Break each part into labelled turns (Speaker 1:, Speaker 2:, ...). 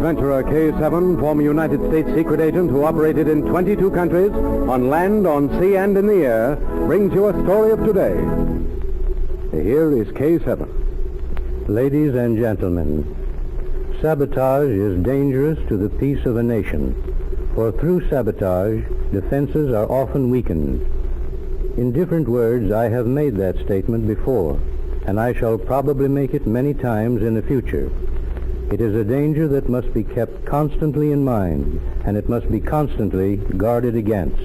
Speaker 1: adventurer K7, former United States secret agent who operated in 22 countries, on land, on sea, and in the air, brings you a story of today. Here is K7.
Speaker 2: Ladies and gentlemen, sabotage is dangerous to the peace of a nation, for through sabotage, defenses are often weakened. In different words, I have made that statement before, and I shall probably make it many times in the future. It is a danger that must be kept constantly in mind, and it must be constantly guarded against.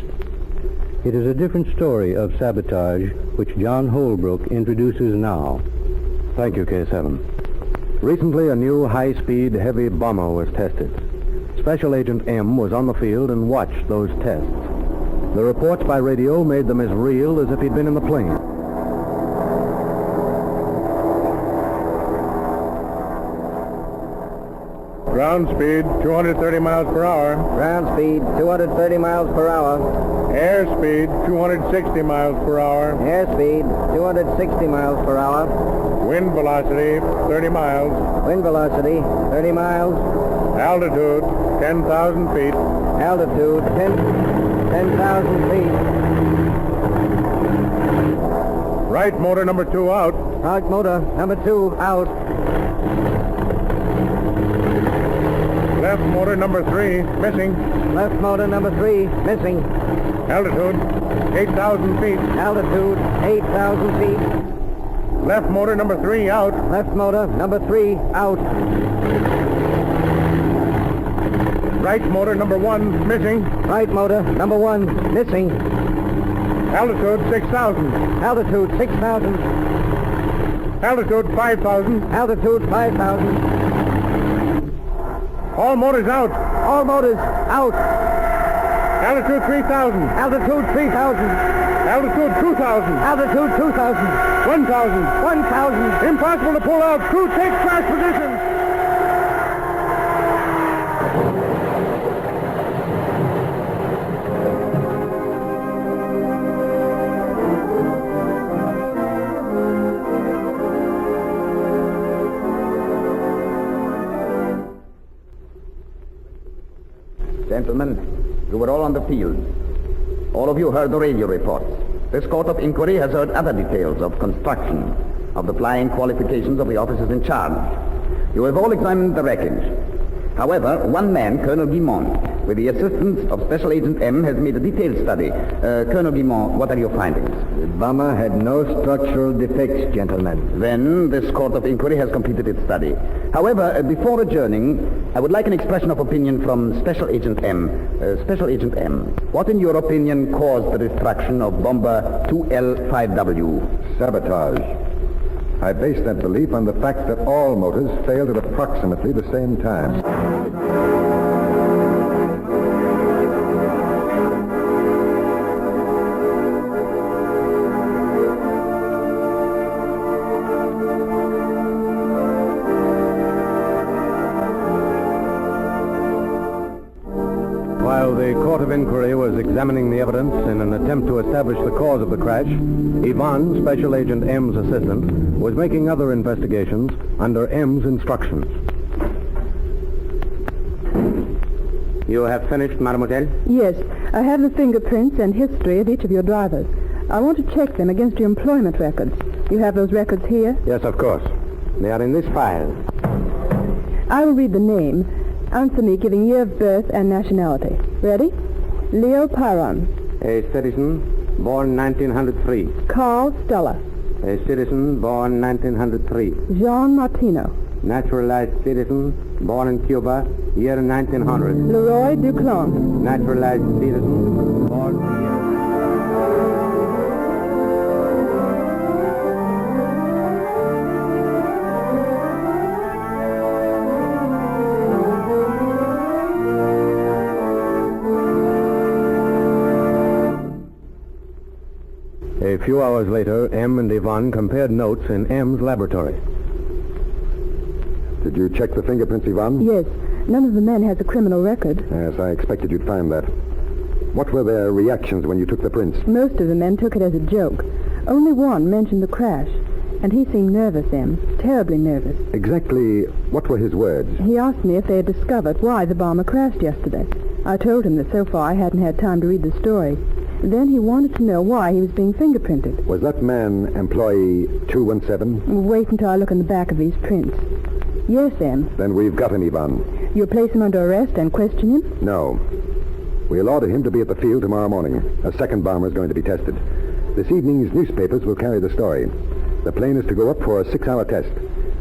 Speaker 2: It is a different story of sabotage which John Holbrook introduces now.
Speaker 1: Thank you, K7. Recently, a new high-speed, heavy bomber was tested. Special Agent M was on the field and watched those tests. The reports by radio made them as real as if he'd been in the plane.
Speaker 3: Ground speed, 230 miles per hour.
Speaker 4: Ground speed, 230 miles per hour.
Speaker 3: Air speed, 260 miles per hour.
Speaker 4: Airspeed, 260 miles per hour.
Speaker 3: Wind velocity, 30 miles.
Speaker 4: Wind velocity, 30 miles.
Speaker 3: Altitude, 10,000 feet.
Speaker 4: Altitude, 10,000 feet.
Speaker 3: Right motor number 2 out.
Speaker 4: Right motor number 2 out.
Speaker 3: Left motor number 3 missing.
Speaker 4: Left motor number 3 missing.
Speaker 3: Altitude, 8,000 feet.
Speaker 4: Altitude, 8,000 feet.
Speaker 3: Left motor number 3 out.
Speaker 4: Left motor number 3 out.
Speaker 3: Right motor number 1 missing.
Speaker 4: Right motor number 1 missing.
Speaker 3: Altitude, 6,000.
Speaker 4: Altitude, 6,000.
Speaker 3: Altitude, 5,000.
Speaker 4: Altitude, 5,000.
Speaker 3: All motors out.
Speaker 4: All motors out.
Speaker 3: Altitude, 3,000.
Speaker 4: Altitude, 3,000.
Speaker 3: Altitude, 2,000.
Speaker 4: Altitude, 2,000.
Speaker 3: 1,000.
Speaker 4: 1,000.
Speaker 3: Impossible to pull out. Crew, take crash position.
Speaker 5: Gentlemen, you were all on the field. All of you heard the radio reports. This court of inquiry has heard other details of construction, of the flying qualifications of the officers in charge. You have all examined the wreckage. However, one man, Colonel Guimont, with the assistance of Special Agent M, has made a detailed study. Colonel Guimont, what are your findings?
Speaker 4: The bomber had no structural defects, gentlemen.
Speaker 5: Then this court of inquiry has completed its study. However, before adjourning, I would like an expression of opinion from Special Agent M. Special Agent M, what in your opinion caused the destruction of bomber 2L5W?
Speaker 6: Sabotage. I base that belief on the fact that all motors failed at approximately the same time.
Speaker 1: While the Court of Inquiry was examining the evidence in an attempt to establish the cause of the crash, Ivan, Special Agent M's assistant, was making other investigations under M's instructions. You have finished, mademoiselle?
Speaker 7: Yes. I have the fingerprints and history of each of your drivers. I want to check them against your employment records. You have those records here?
Speaker 1: Yes, of course. They are in this file.
Speaker 7: I will read the name. Answer me, giving year of birth and nationality. Ready? Leo Pyron.
Speaker 1: A citizen, born 1903.
Speaker 7: Carl Stella.
Speaker 1: A citizen, born 1903.
Speaker 7: Jean Martino.
Speaker 1: Naturalized citizen, born in Cuba, year 1900.
Speaker 7: Leroy Duclon.
Speaker 1: Naturalized citizen, born... A few hours later, M and Yvonne compared notes in M's laboratory.
Speaker 6: Did you check the fingerprints, Ivan?
Speaker 7: Yes. None of the men has a criminal record.
Speaker 6: Yes, I expected you'd find that. What were their reactions when you took the prints?
Speaker 7: Most of the men took it as a joke. Only one mentioned the crash. And he seemed nervous, Em. Terribly nervous.
Speaker 6: Exactly what were his words?
Speaker 7: He asked me if they had discovered why the bomber crashed yesterday. I told him that so far I hadn't had time to read the story. Then he wanted to know why he was being fingerprinted.
Speaker 6: Was that man employee 217?
Speaker 7: Wait until I look in the back of these prints. Yes, Em.
Speaker 6: Then we've got him, Yvonne.
Speaker 7: You'll place him under arrest and question him?
Speaker 6: No. We'll order him to be at the field tomorrow morning. A second bomber is going to be tested. This evening's newspapers will carry the story. The plane is to go up for a 6-hour test.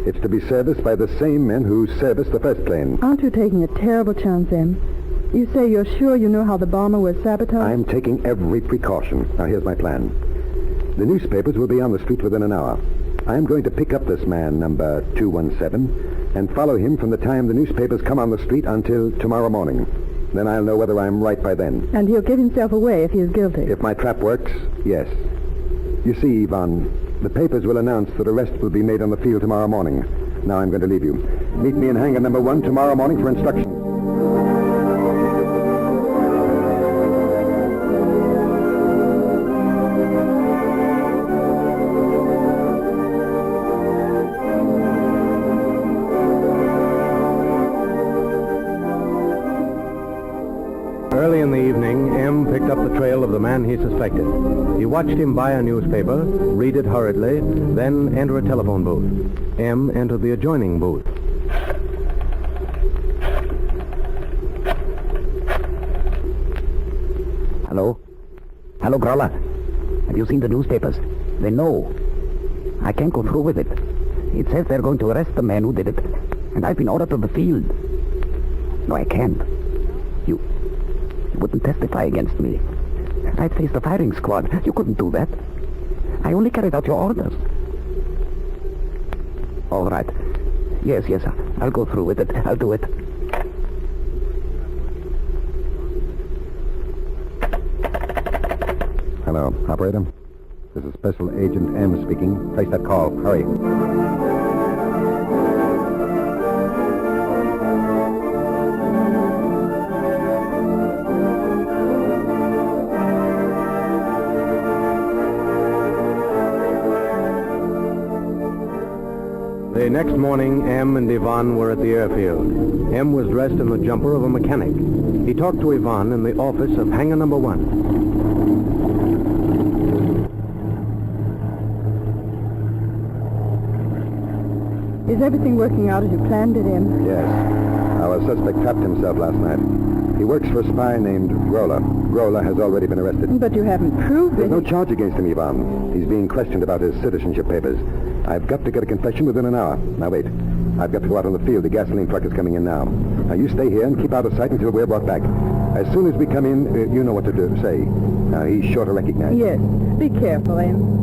Speaker 6: It's to be serviced by the same men who serviced the first plane.
Speaker 7: Aren't you taking a terrible chance, Em? You say you're sure you know how the bomber was sabotaged?
Speaker 6: I'm taking every precaution. Now, here's my plan. The newspapers will be on the street within an hour. I'm going to pick up this man, number 217, and follow him from the time the newspapers come on the street until tomorrow morning. Then I'll know whether I'm right by then.
Speaker 7: And he'll give himself away if he is guilty?
Speaker 6: If my trap works, yes. You see, Yvonne, the papers will announce that arrest will be made on the field tomorrow morning. Now I'm going to leave you. Meet me in hangar number 1 tomorrow morning for instructions.
Speaker 1: Early in the evening, M picked up the trail of the man he suspected. He watched him buy a newspaper, read it hurriedly, then enter a telephone booth. M entered the adjoining booth.
Speaker 5: Hello? Hello, Growler. Have you seen the newspapers? They know. I can't go through with it. It says they're going to arrest the man who did it. And I've been ordered to the field. No, I can't. You wouldn't testify against me. I'd face the firing squad. You couldn't do that. I only carried out your orders. All right. Yes, I'll go through with it. I'll do it.
Speaker 6: Hello, operator. This is Special Agent M speaking. Place that call. Hurry.
Speaker 1: The next morning, M and Yvonne were at the airfield. M was dressed in the jumper of a mechanic. He talked to Yvonne in the office of hangar number 1.
Speaker 7: Is everything working out as you planned it, Em?
Speaker 6: Yes. Our suspect trapped himself last night. He works for a spy named Grola. Grola has already been arrested.
Speaker 7: But you haven't proved it.
Speaker 6: There's no charge against him, Yvonne. He's being questioned about his citizenship papers. I've got to get a confession within an hour. Now, wait. I've got to go out on the field. The gasoline truck is coming in now. Now, you stay here and keep out of sight until we're brought back. As soon as we come in, you know what to do. Say. Now, he's sure to recognize you.
Speaker 7: Yes. Be careful, Em.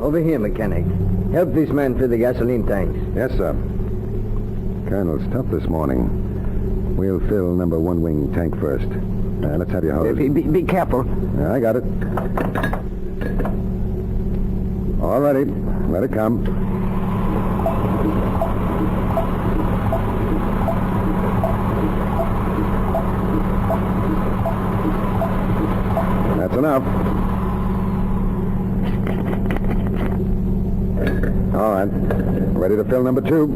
Speaker 4: Over here, mechanic. Help this man fill the gasoline tanks.
Speaker 6: Yes, sir. Colonel's tough this morning. We'll fill number 1 wing tank first. Let's have your hose.
Speaker 5: Be careful.
Speaker 6: Yeah, I got it. All righty. Let it come. That's enough. All right. Ready to fill number 2.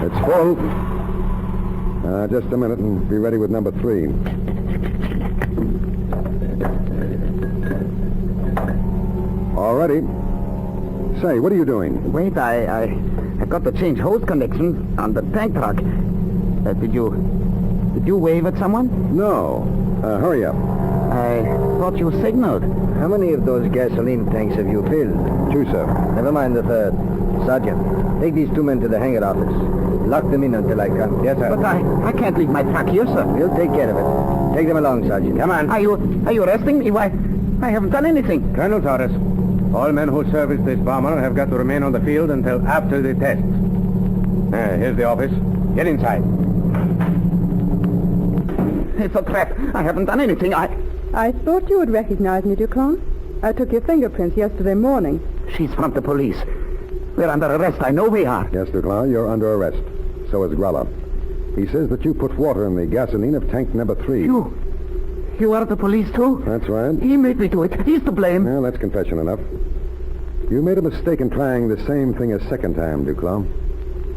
Speaker 6: It's full. Just a minute and be ready with number 3. All ready. Say, what are you doing?
Speaker 5: Wait, I've got to change hose connections on the tank truck. Did you wave at someone?
Speaker 6: No. Hurry up.
Speaker 5: I thought you signaled.
Speaker 4: How many of those gasoline tanks have you filled?
Speaker 6: 2, sir.
Speaker 4: Never mind the third. Sergeant, take these 2 men to the hangar office. Lock them in until I come.
Speaker 6: Yes, sir.
Speaker 5: But I can't leave my truck here, sir.
Speaker 4: We'll take care of it. Take them along, Sergeant.
Speaker 6: Come on.
Speaker 5: Are you arresting me? Why, I haven't done anything.
Speaker 1: Colonel's orders. All men who serviced this bomber have got to remain on the field until after the test. Here's the office. Get inside.
Speaker 5: It's a trap. I haven't done anything.
Speaker 7: I thought you would recognize me, Duclon. I took your fingerprints yesterday morning.
Speaker 5: She's from the police. We're under arrest. I know we are.
Speaker 6: Yes, Duclaw, you're under arrest. So is Gralla. He says that you put water in the gasoline of tank number 3.
Speaker 5: You are the police, too?
Speaker 6: That's right.
Speaker 5: He made me do it. He's to blame.
Speaker 6: Well, that's confession enough. You made a mistake in trying the same thing a second time, Duclaw.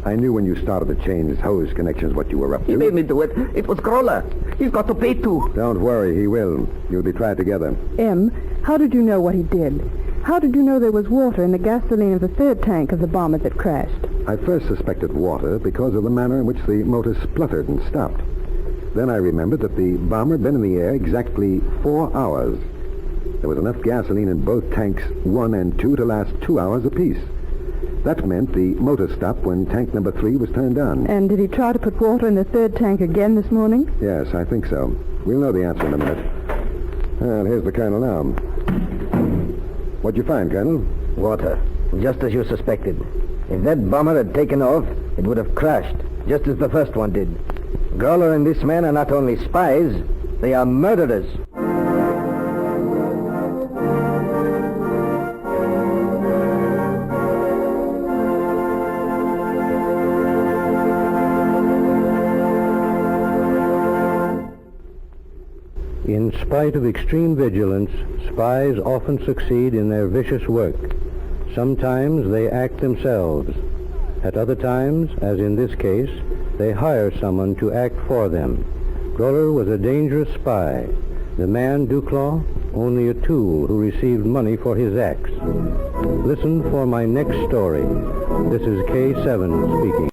Speaker 6: I knew when you started to change hose connections what you were up to.
Speaker 5: He made me do it. It was Groller. He's got to pay, too.
Speaker 6: Don't worry, he will. You'll be tried together.
Speaker 7: M, how did you know what he did? How did you know there was water in the gasoline of the third tank of the bomber that crashed?
Speaker 6: I first suspected water because of the manner in which the motor spluttered and stopped. Then I remembered that the bomber had been in the air exactly 4 hours. There was enough gasoline in both tanks 1 and 2 to last 2 hours apiece. That meant the motor stopped when tank number 3 was turned on.
Speaker 7: And did he try to put water in the third tank again this morning?
Speaker 6: Yes, I think so. We'll know the answer in a minute. Well, here's the Colonel now. What'd you find, Colonel?
Speaker 4: Water, just as you suspected. If that bomber had taken off, it would have crashed, just as the first one did. Growler and this man are not only spies, they are murderers.
Speaker 2: In spite of extreme vigilance, spies often succeed in their vicious work. Sometimes they act themselves. At other times, as in this case, they hire someone to act for them. Groller was a dangerous spy. The man, Duclaw, only a tool who received money for his acts. Listen for my next story. This is K7 speaking.